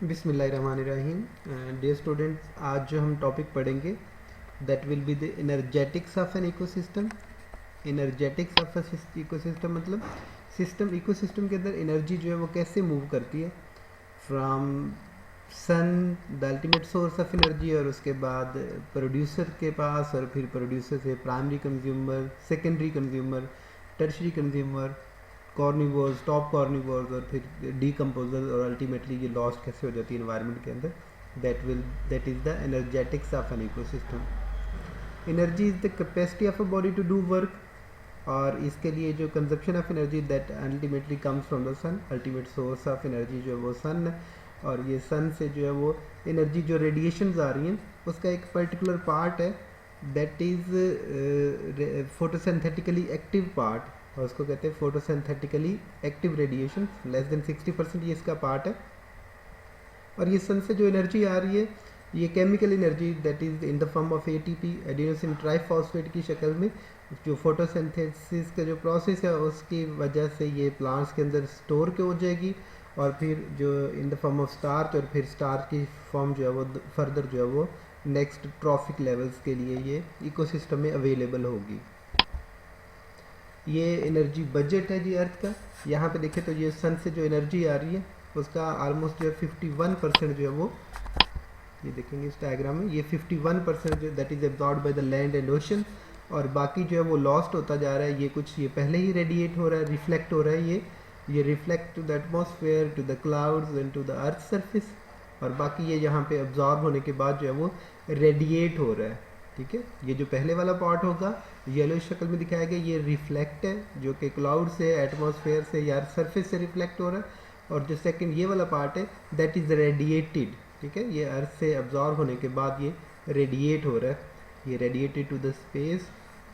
बिस्मिल्लाहिर्रहमानिर्रहीम। Dear students, आज जो हम टॉपिक पढ़ेंगे that will be the energetics of an ecosystem. Energetics of ecosystem मतलब सिस्टम, इकोसिस्टम के अंदर एनर्जी जो है वो कैसे मूव करती है from sun, the ultimate source of energy, और उसके बाद प्रोड्यूसर के पास, और फिर प्रोड्यूसर से primary consumer, secondary consumer, tertiary consumer, carnivores, top carnivores, और फिर डीकम्पोजर, और अल्टीमेटली ये लॉस्ट कैसे हो जाती है इन्वायरमेंट के अंदर। That is the energetics of an ecosystem. Energy is the capacity of a body to do work, और इसके लिए जो consumption of energy that ultimately comes from the sun. Ultimate source of energy जो है वो सन है, और ये सन से जो है वो एनर्जी जो रेडिएशंस आ रही हैं उसका एक पर्टिकुलर पार्ट है that is photosynthetically active part, और उसको कहते हैं photosynthetically active radiation. Less than 60% ये इसका पार्ट है। और ये सन से जो एनर्जी आ रही है ये chemical energy that is in the form of ATP, adenosine triphosphate की शक्ल में, जो फोटोसिंथेसिस का जो प्रोसेस है उसकी वजह से ये प्लांट्स के अंदर स्टोर के हो जाएगी, और फिर जो in the form of starch, और फिर स्टार्च की फॉर्म जो है वो फर्दर जो है वो नेक्स्ट ट्रॉफिक लेवल्स के लिए ये इकोसिस्टम में अवेलेबल होगी। ये एनर्जी बजट है जी अर्थ का। यहाँ पे देखें तो ये सन से जो एनर्जी आ रही है उसका ऑलमोस्ट जो है 51% जो है वो, ये देखेंगे इस डायग्राम में, ये 51% जो that is absorbed by the land and ocean, और बाकी जो है वो लॉस्ट होता जा रहा है। ये कुछ ये पहले ही रेडिएट हो रहा है, रिफ्लेक्ट हो रहा है, ये reflect to the atmosphere, to the clouds and to the earth surface, और बाकी ये यहाँ पे एब्जॉर्ब होने के बाद जो है वो रेडिएट हो रहा है। ठीक है, ये जो पहले वाला पार्ट होगा येलो शक्ल में दिखाया गया, ये रिफ्लेक्ट है जो कि क्लाउड से, एटमॉस्फेयर से या सरफेस से रिफ्लेक्ट हो रहा है, और जो सेकंड ये वाला पार्ट है दैट इज़ रेडिएटेड। ठीक है, ये अर्थ से एब्जॉर्ब होने के बाद ये रेडिएट हो रहा है, ये radiated to the space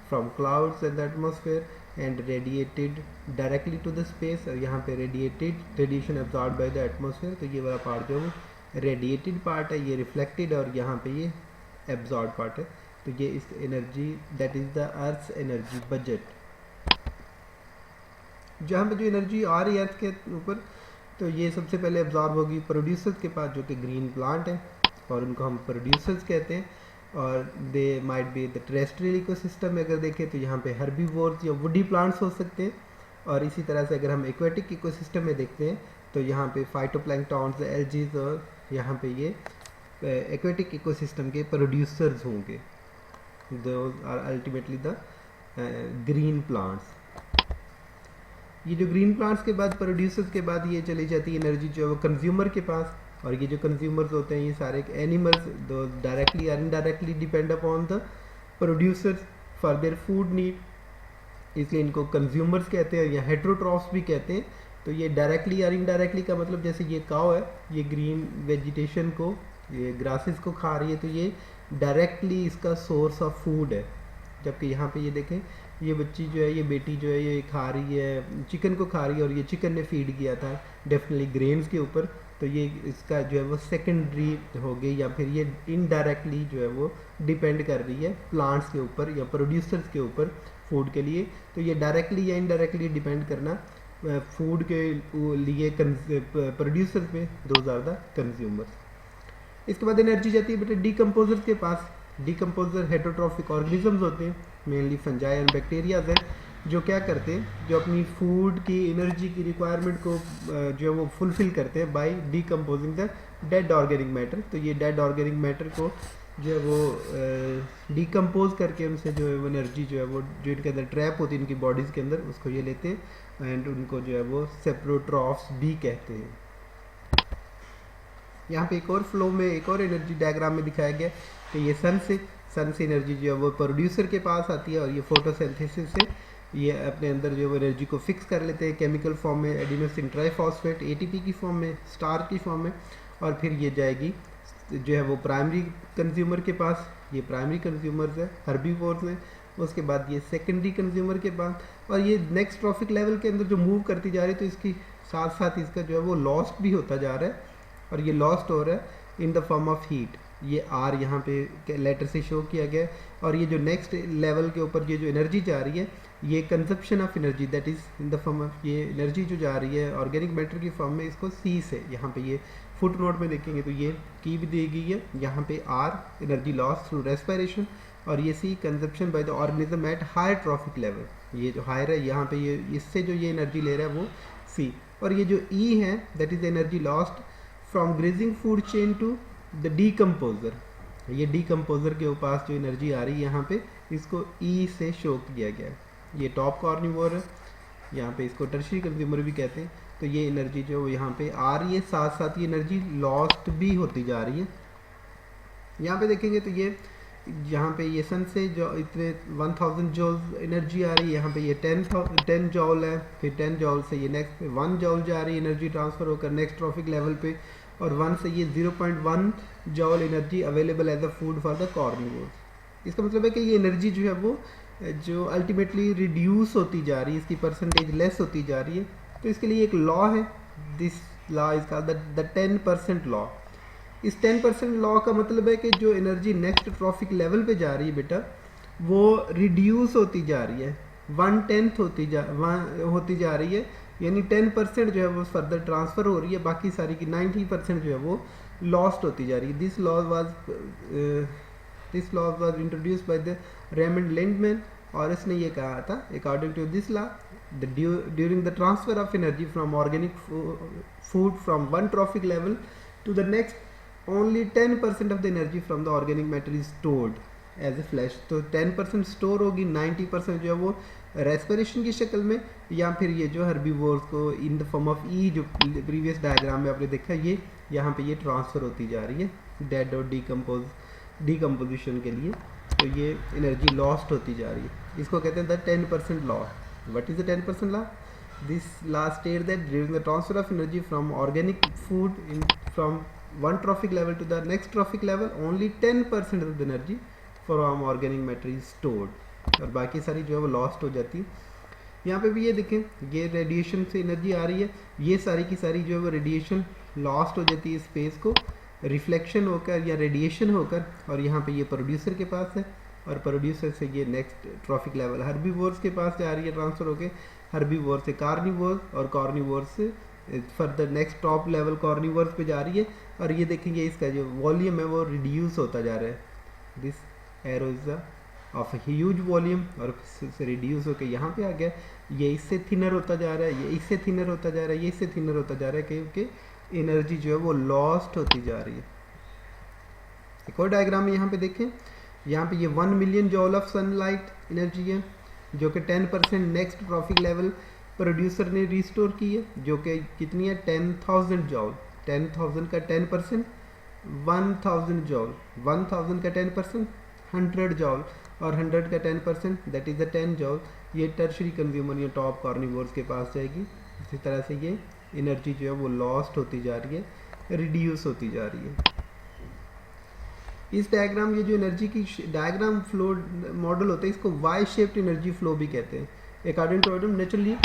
from clouds and the atmosphere and radiated directly to the space, और यहाँ पे radiated radiation absorb by the atmosphere. तो ये वाला पार्ट जो है वो रेडिएटेड पार्ट है, ये रिफ्लेक्टेड, और यहाँ पे ये एब्जॉर्ब पार्ट है। तो ये इस energy that is the earth energy budget. जहाँ पे जो एनर्जी आ रही है अर्थ के ऊपर, तो ये सबसे पहले एब्जॉर्ब होगी प्रोड्यूसर्स के पास जो कि ग्रीन प्लांट है, और उनको हम प्रोड्यूसर्स कहते हैं, और they might be the terrestrial ecosystem में अगर देखें तो यहाँ पे हर्बीवोर्स या वुडी प्लांट्स हो सकते हैं, और इसी तरह से अगर हम एक्वेटिक इकोसिस्टम में देखते हैं तो यहाँ पे फाइटोप्लैंक्टॉन्स, एल्जीज, और यहाँ पे ये एक्वेटिक इकोसिस्टम के प्रोड्यूसर्स होंगे। Those are ultimately the green plants। ये जो ग्रीन प्लांट्स के बाद, प्रोड्यूसर्स के बाद, ये चली जाती है एनर्जी जो है वो कंज्यूमर के पास, और ये जो कंज्यूमर्स होते हैं ये सारे एनिमल्स दो डायरेक्टली और indirectly depend upon the producers for their food need, इसलिए इनको कंज्यूमर्स कहते हैं या हेट्रोट्रॉफ्स भी कहते हैं। तो ये डायरेक्टली और इनडायरेक्टली का मतलब, जैसे ये काव है, ये ग्रीन वेजिटेशन को, ये ग्रासेस को खा रही है, तो ये डायरेक्टली इसका सोर्स ऑफ फूड है। जबकि यहाँ पे ये देखें, ये बच्ची जो है, ये बेटी जो है, ये खा रही है, चिकन को खा रही है, और ये चिकन ने फीड किया था डेफिनेटली ग्रेन्स के ऊपर, तो ये इसका जो है वो सेकेंडरी हो गई, या फिर ये इनडायरेक्टली जो है वो डिपेंड कर रही है प्लांट्स के ऊपर या प्रोड्यूसर्स के ऊपर फूड के लिए। तो ये डायरेक्टली या इनडायरेक्टली डिपेंड करना फूड के लिए प्रोड्यूसर पे, दोज आर द कंज्यूमर्स। इसके बाद एनर्जी जाती है बेटे डीकम्पोजर्स के पास। डीकम्पोजर हेटरोट्रॉफिक ऑर्गेनिजम्स होते हैं, मेनली फंजाई एंड बैक्टीरियाज हैं, जो क्या करते हैं, जो अपनी फूड की एनर्जी की रिक्वायरमेंट को जो है वो फुलफिल करते हैं by decomposing the dead organic matter. तो ये डेड ऑर्गेनिक मैटर को जो है वो डीकम्पोज करके उनसे जो है वो एनर्जी जो है वो जो इनके अंदर ट्रैप होती है इनकी बॉडीज़ के अंदर, उसको ये लेते हैं, एंड उनको जो है वो सेप्रोट्रॉफ्स भी कहते हैं। यहाँ पे एक और फ्लो में, एक और एनर्जी डायग्राम में दिखाया गया कि ये सन से एनर्जी जो है वो प्रोड्यूसर के पास आती है, और ये फोटोसिंथेसिस से ये अपने अंदर जो है एनर्जी को फिक्स कर लेते हैं केमिकल फॉर्म में, एडिनोसिन ट्राइफॉस्फेट एटीपी की फॉर्म में, स्टार की फॉर्म में, और फिर ये जाएगी जो है वो प्राइमरी कंज्यूमर के पास। ये प्राइमरी कंज्यूमर्स है, हर्बीवोर्स हैं। उसके बाद ये सेकेंडरी कंज्यूमर के पास, और ये नेक्स्ट ट्रॉफिक लेवल के अंदर जो मूव करती जा रही है, तो इसकी साथ साथ इसका जो है वो लॉस्ट भी होता जा रहा है, और ये लॉस्ट हो रहा है in the form of heat. ये आर यहाँ पे लेटर से शो किया गया है, और ये जो नेक्स्ट लेवल के ऊपर ये जो एनर्जी जा रही है, ये consumption of energy that is in the form of, ये एनर्जी जो जा रही है ऑर्गेनिक मैटर की फॉर्म में, इसको सी से यहाँ पे ये फुट नोट में देखेंगे तो ये की भी दी गई है, यहाँ पे are energy loss through respiration, और ये सी consumption by the organism at higher trophic level. ये जो हायर है यहाँ पे ये इससे जो ये एनर्जी ले रहा है वो सी, और ये जो ई है that is energy lost from grazing food chain to the decomposer. ये डीकम्पोजर के पास जो एनर्जी आ रही है यहाँ पे इसको ई से शो किया गया है। ये टॉप कार्निवोर है, यहाँ पे इसको टर्शियरी कंज्यूमर भी कहते हैं। तो ये एनर्जी जो यहाँ पे आ रही है साथ साथ ये एनर्जी लॉस्ट भी होती जा रही है। यहाँ पे देखेंगे तो ये यहाँ पे ये सन से जो इतने 1000 जॉल एनर्जी आ रही है, यहाँ पे ये 10 जॉल है, फिर 10 जॉल से ये नेक्स्ट 1 जॉल जा रही है एनर्जी ट्रांसफर होकर नेक्स्ट ट्रॉफिक लेवल पे, और 1 से ये 0.1 joule energy available as a food for the carnivores. इसका मतलब है कि ये एनर्जी जो है वो जो अल्टीमेटली रिड्यूस होती जा रही है, इसकी परसेंटेज लेस होती जा रही है। तो इसके लिए एक लॉ है, this law is called the 10% law. इस 10% लॉ का मतलब है कि जो एनर्जी नेक्स्ट ट्रॉफिक लेवल पे जा रही है बेटा वो रिड्यूस होती जा रही है, 1/10 होती जा रही है, यानी 10% जो है वो फर्दर ट्रांसफ़र हो रही है, बाकी सारी की 90% जो है वो लॉस्ट होती जा रही है। This law was introduced by the Raymond Lindeman, और इसने ये कहा था according to this law during the transfer of energy from organic food from one trophic level to the next only 10% of the energy from the organic matter is stored as a flash। तो 10% store होगी, 90% जो है वो respiration की शक्ल में, या फिर ये जो हर्बीवोर्स को इन द फॉर्म ऑफ ई जो प्रीवियस डायग्राम में आपने देखा ये यहाँ पे ये ट्रांसफ़र होती जा रही है डेड और डीकम्पोजिशन के लिए। तो ये एनर्जी लॉस्ट होती जा रही है, इसको कहते हैं the 10% law. What is the 10% law? This law states that during the transfer of energy from organic food from one trophic level to the next trophic level, only 10% of the energy from organic matter is stored, और बाकी सारी जो है वो lost हो जाती है। यहाँ पे भी ये देखें, ये रेडिएशन से एनर्जी आ रही है, ये सारी की सारी जो है वो रेडिएशन लॉस्ट हो जाती है स्पेस को, रिफ्लेक्शन होकर या रेडिएशन होकर, और यहाँ पे ये प्रोड्यूसर के पास है, और प्रोड्यूसर से ये नेक्स्ट ट्रॉफिक लेवल हर्बीवोर्स के पास जा रही है ट्रांसफ़र होकर, हर्बीवोर से कार्निवोर, और कार्निवोर से further next top level carnivores पे जा रही है। और ये देखेंगे इसका जो वॉल्यूम है वो रिड्यूस होता जा रहा है, this arrow is of huge volume, और से रिड्यूस होकर यहाँ पे आ गया, ये इससे थिनर होता जा रहा है, ये इससे थिनर होता जा रहा है, ये इससे थिनर होता जा रहा है, क्योंकि एनर्जी जो है वो लॉस्ट होती जा रही है। एक और डायग्राम में यहाँ पे देखें, यहाँ पे ये 1 मिलियन जॉल ऑफ सनलाइट एनर्जी है जो कि 10% नेक्स्ट ट्रॉफिक लेवल प्रोड्यूसर ने रिस्टोर की है, जो कि कितनी है 10,000 जॉल। 10,000 का 10% 1,000 जॉल, 1,000 का 10% 100 जॉल, और 100 का 10% दैट इज़ द 10 जॉल। ये टर्शरी कंज्यूमर या टॉप कार्निवोर्स के पास जाएगी। इसी तरह से ये एनर्जी जो है वो लॉस्ट होती जा रही है, रिड्यूस होती जा रही है। इस डायग्राम, ये जो एनर्जी की डायग्राम फ्लो मॉडल होता है, इसको वाई शेप्ड एनर्जी फ्लो भी कहते हैं। According to Odum naturally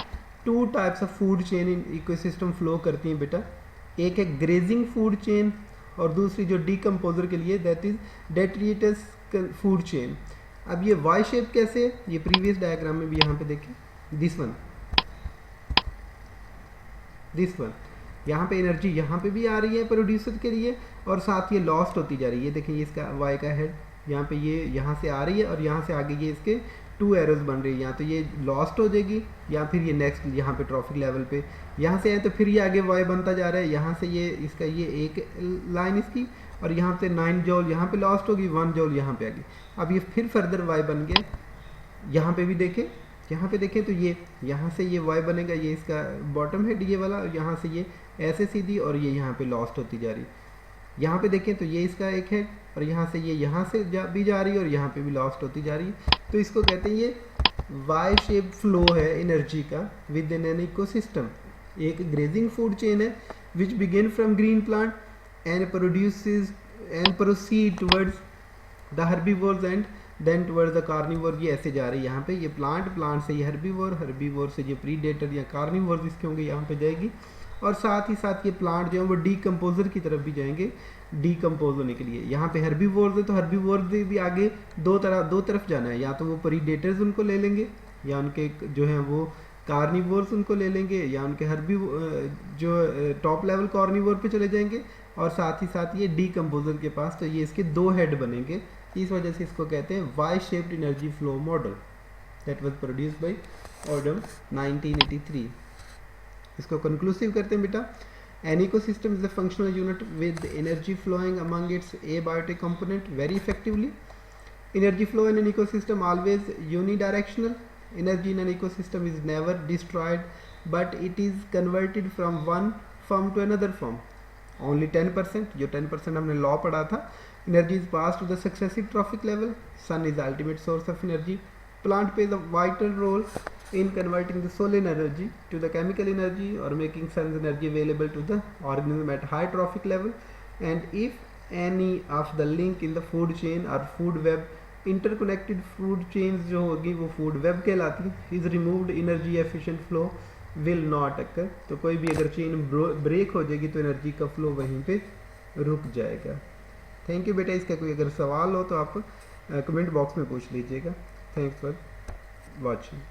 2 types of food chain in ecosystem flow करती हैं बेटा, एक है ग्रेजिंग फूड चेन, और दूसरी जो डीकम्पोजर के लिए that is detritus food chain. अब ये वाई शेप कैसे है, ये प्रीवियस डायग्राम में भी यहाँ पे देखें, दिस वन यहाँ पे एनर्जी यहाँ पे भी आ रही है प्रोड्यूसर के लिए, और साथ ये लॉस्ट होती जा रही है। देखिए ये इसका वाई का हेड यहाँ पे ये यहाँ से आ रही है, और यहाँ से आगे ये इसके 2 एरोज बन रही है, यहाँ तो ये लॉस्ट हो जाएगी, या फिर ये नेक्स्ट यहाँ पे ट्रॉफिक लेवल पे यहाँ से आए तो फिर ये आगे वाई बनता जा रहा है, यहाँ से ये इसका ये एक लाइन इसकी, और यहाँ से 9 जॉल यहाँ पे लॉस्ट होगी, 1 जॉल यहाँ पे आ गई। अब ये फिर फर्दर वाई बन गया, यहाँ पे भी देखें, यहाँ पे देखें तो ये यहाँ से ये वाई बनेगा, ये इसका बॉटम हेड ये वाला, और यहाँ से ये ऐसे सीधी, और ये यहाँ पे लॉस्ट होती जा रही है। यहाँ पे देखें तो ये इसका एक हेड, और यहाँ से ये यहाँ से भी जा रही है, और यहाँ पे भी लॉस्ट होती जा रही है। तो इसको कहते हैं ये वाई शेप फ्लो है एनर्जी का विद इन एन इकोसिस्टम। एक ग्रेजिंग फूड चेन है which begin from green plant and produces and proceed towards the herbivores and then towards the carnivore. ये ऐसे जा रही है, यहाँ पे ये प्लांट से ये हर्बीवोर से ये प्रीडेटर या कार्निवोर जिसके होंगे यहाँ पे जाएगी, और साथ ही साथ ये प्लांट जो है वो डीकम्पोजर की तरफ भी जाएंगे डीकम्पोज होने के लिए। यहाँ पे हर्बीवोर्स है तो हर्बीवोर्स भी आगे दो तरफ जाना है, या तो वो प्रीडेटर्स उनको ले लेंगे, या उनके जो है वो कार्निवोर्स उनको ले लेंगे, या उनके जो टॉप लेवल कार्निवोर पे चले जाएंगे, और साथ ही साथ ये डीकम्पोजर के पास, तो ये इसके दो हेड बनेंगे। इस वजह से इसको कहते हैं Y shaped energy flow model that was produced by Odum 1983। इसको कंक्लूसिव करते हैं बेटा। An ecosystem is a functional unit with energy flowing among its abiotic component very effectively. Energy flow in an ecosystem always unidirectional. Energy in an ecosystem is never destroyed, but it is converted from one form to another form. Only 10%, जो 10% हमने law पढ़ा था, energy is passed to the successive trophic level. Sun is the ultimate source of energy. Plant plays a vital role in converting the solar energy to the chemical energy or making sun's energy available to the organism at high trophic level. And if any of the link in the food chain or food web, interconnected food chains जो होगी वो food web कहलाती है, is removed, energy efficient flow will not occur. तो कोई भी अगर chain break हो जाएगी तो एनर्जी का फ्लो वहीं पे रुक जाएगा। थैंक यू बेटा। इसका कोई अगर सवाल हो तो आप कमेंट बॉक्स में पूछ लीजिएगा। Thanks for watching.